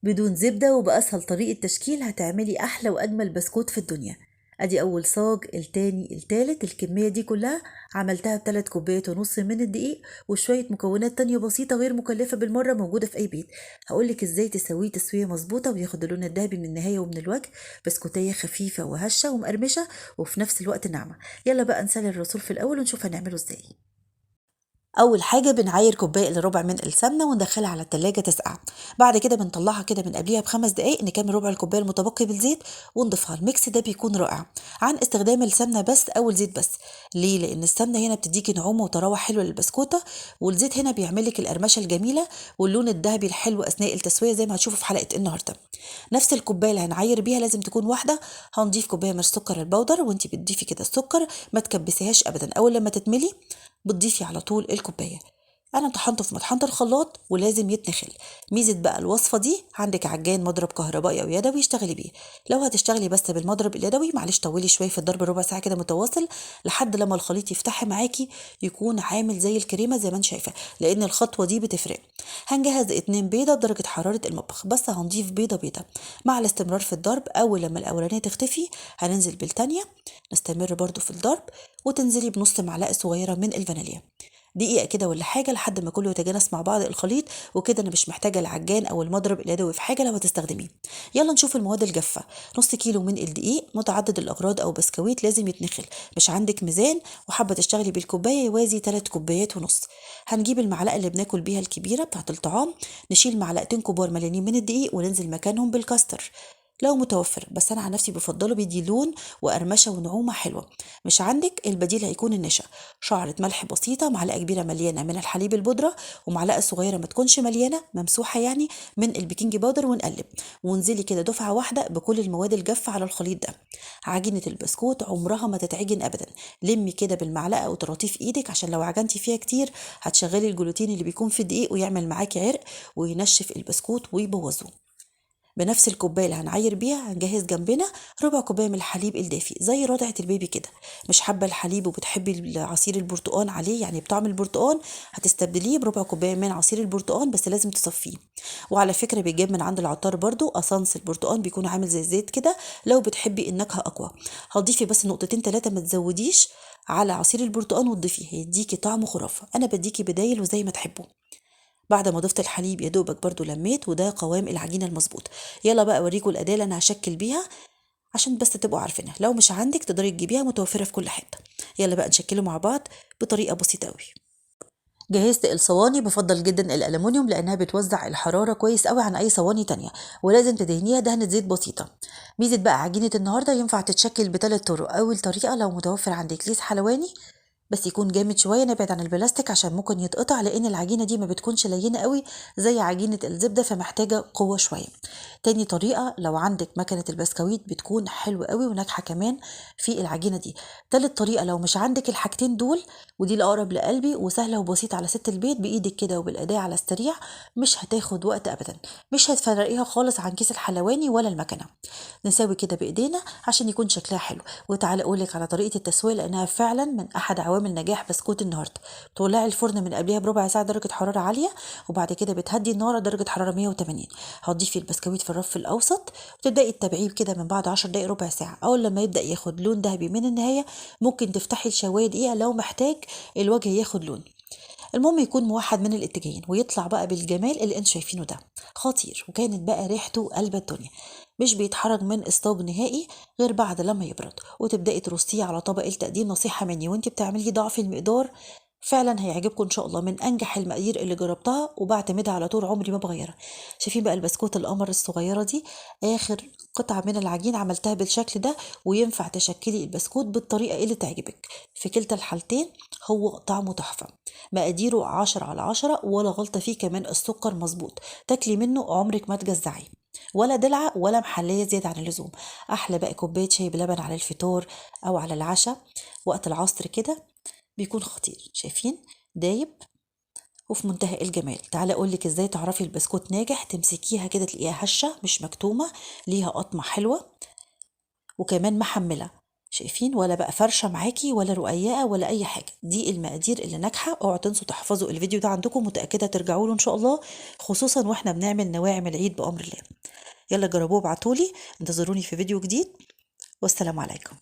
بدون زبدة وبأسهل طريقة تشكيل هتعملي أحلى وأجمل بسكوت في الدنيا. أدي أول صاج، التاني، التالت، الكمية دي كلها عملتها ب3 كوبايات ونص من الدقيق وشوية مكونات تانية بسيطة غير مكلفة بالمرة موجودة في أي بيت. هقولك إزاي تسويه تسوية مظبوطة وياخد اللون الذهبي من النهاية ومن الوجه، بسكوتية خفيفة وهشة ومقرمشة وفي نفس الوقت ناعمة. يلا بقى نسلق الرسول في الأول ونشوف هنعمله إزاي. اول حاجه بنعاير كوبايه الا ربع من السمنه وندخلها على التلاجة تسقع. بعد كده بنطلعها كده من قبليها ب5 دقايق، نكمل ربع الكوبايه المتبقي بالزيت ونضيفها. الميكس ده بيكون رائع عن استخدام السمنه بس او الزيت بس. ليه؟ لان السمنه هنا بتديكي نعومه وطراوه حلوه للبسكوته، والزيت هنا بيعملك القرمشه الجميله واللون الذهبي الحلو اثناء التسويه زي ما هتشوفوا في حلقه النهارده. نفس الكوبايه اللي هنعاير بيها لازم تكون واحده. هنضيف كوبايه من السكر البودر، وانتي بتضيفي كده السكر ما تكبسيهاش ابدا، اول لما تتملي بتضيفي على طول الكوبايه. انا طحنته في مطحنه الخلاط ولازم يتنخل. ميزه بقى الوصفه دي، عندك عجان مضرب كهربائي او يدوي اشتغلي بيه. لو هتشتغلي بس بالمضرب اليدوي معلش طولي شويه في الضرب، ربع ساعه كده متواصل لحد لما الخليط يفتح معاكي يكون عامل زي الكريمه زي ما انت شايفه، لان الخطوه دي بتفرق. هنجهز 2 بيضه بدرجه حراره المطبخ، بس هنضيف بيضه بيضه. مع الاستمرار في الضرب اول لما الاولانيه تختفي هننزل بالتانيه، نستمر برضو في الضرب وتنزلي بنص معلقه صغيره من الفانيليا. دقيقة كده ولا حاجة لحد ما كله يتجانس مع بعض الخليط، وكده أنا مش محتاجة العجان أو المضرب اليدوي في حاجة لو هتستخدميه. يلا نشوف المواد الجافة. نص كيلو من الدقيق متعدد الأغراض أو بسكويت لازم يتنخل. مش عندك ميزان وحابة تشتغلي بالكوباية يوازي 3 كوبايات ونص. هنجيب المعلقة اللي بناكل بيها الكبيرة بتاعة الطعام، نشيل معلقتين كبار مليانين من الدقيق وننزل مكانهم بالكاستر لو متوفر، بس انا عن نفسي بفضله بيدي لون وقرمشه ونعومه حلوه. مش عندك البديل هيكون النشا. شعرة ملح بسيطه، معلقه كبيره مليانه من الحليب البودره، ومعلقه صغيره ما تكونش مليانه ممسوحه يعني من البيكنج باودر، ونقلب وانزلي كده دفعه واحده بكل المواد الجافه على الخليط ده. عجينه البسكوت عمرها ما تتعجن ابدا. لمي كده بالمعلقه وترطيف ايدك عشان لو عجنتي فيها كتير هتشغلي الجلوتين اللي بيكون في الدقيق ويعمل معاكي عرق وينشف البسكوت ويبوظه. بنفس الكوبايه اللي هنعاير بيها هنجهز جنبنا ربع كوبايه من الحليب الدافي زي رضعه البيبي كده. مش حابه الحليب وبتحبي عصير البرتقال عليه يعني بطعم البرتقال، هتستبدليه بربع كوبايه من عصير البرتقال بس لازم تصفيه. وعلى فكره بيجيب من عند العطار برضو اسانس البرتقال بيكون عامل زي الزيت كده لو بتحبي النكهه اقوى. هتضيفي بس نقطتين 3 ما تزوديش على عصير البرتقال وتضيفيه، هيديكي طعم خرافه. انا بديكي بدايل وزي ما تحبوا. بعد ما ضفت الحليب يا دوبك برضو لميت، وده قوام العجينه المظبوط. يلا بقى اوريكم الاداه اللي انا هشكل بيها عشان بس تبقوا عارفينها، لو مش عندك تقدري تجيبيها متوفره في كل حته. يلا بقى نشكله مع بعض بطريقه بسيطه قوي. جهزت الصواني، بفضل جدا الالومنيوم لانها بتوزع الحراره كويس قوي عن اي صواني تانية، ولازم تدهنيها دهنه زيت بسيطه. ميزه بقى عجينه النهارده ينفع تتشكل ب3 طرق. اول طريقه لو متوفر عندك كيس حلواني بس يكون جامد شويه، نبعد عن البلاستيك عشان ممكن يتقطع لان العجينه دي ما بتكونش لينه قوي زي عجينه الزبده فمحتاجه قوه شويه. تاني طريقه لو عندك مكنه البسكويت بتكون حلوه قوي وناجحه كمان في العجينه دي. تالت طريقه لو مش عندك الحاجتين دول، ودي الاقرب لقلبي وسهله وبسيطه على ست البيت، بايدك كده وبالاداه على السريع، مش هتاخد وقت ابدا، مش هتفرقيها خالص عن كيس الحلواني ولا المكنه. نساوي كده بايدينا عشان يكون شكلها حلو. وتعالى اقولك على طريقه التسويه لانها فعلا من احد عوامل نجاح بسكوت النهارده. تولعي الفرن من قبلها بربع ساعه درجه حراره عاليه، وبعد كده بتهدي النار على درجه حراره 180. هتضيفي البسكويت في الرف الاوسط وتبداي التبعيب كده من بعد 10 دقائق ربع ساعه. اول لما يبدا ياخد لون ذهبي من النهايه ممكن تفتحي الشوايه دقيقه لو محتاج الوجه ياخد لون. المهم يكون موحد من الاتجاهين ويطلع بقى بالجمال اللي انتوا شايفينه ده. خطير. وكانت بقى ريحته قلب الدنيا. مش بيتحرك من اسطاج نهائي غير بعد لما يبرد، وتبداي ترصيه على طبق التقديم. نصيحه مني وانت بتعملي ضعف المقدار، فعلا هيعجبكم ان شاء الله. من انجح المقادير اللي جربتها وبعتمدها على طول عمري ما بغيرها. شايفين بقى البسكوت القمر الصغيره دي؟ اخر قطعه من العجين عملتها بالشكل ده، وينفع تشكلي البسكوت بالطريقه اللي تعجبك. في كلتا الحالتين هو طعمه تحفه. مقاديره 10/10 ولا غلطة فيه، كمان السكر مظبوط. تاكلي منه عمرك ما تجزعي، ولا دلعة ولا محلية زيادة عن اللزوم. أحلى بقى كوباية شاي بلبن على الفطار أو على العشاء وقت العصر كده بيكون خطير. شايفين؟ دايب وفي منتهى الجمال. تعالى أقولك إزاي تعرفي البسكوت ناجح. تمسكيها كده تلاقيها هشة مش مكتومة، ليها قطمة حلوة وكمان محملة. شايفين؟ ولا بقى فرشه معاكي ولا رقيقه ولا اي حاجه. دي المقادير اللي ناجحه. اوعوا تنسوا تحفظوا الفيديو ده عندكم، متاكده ترجعوا له ان شاء الله، خصوصا واحنا بنعمل نواعم العيد بامر الله. يلا جربوه وابعتولي. انتظروني في فيديو جديد، والسلام عليكم.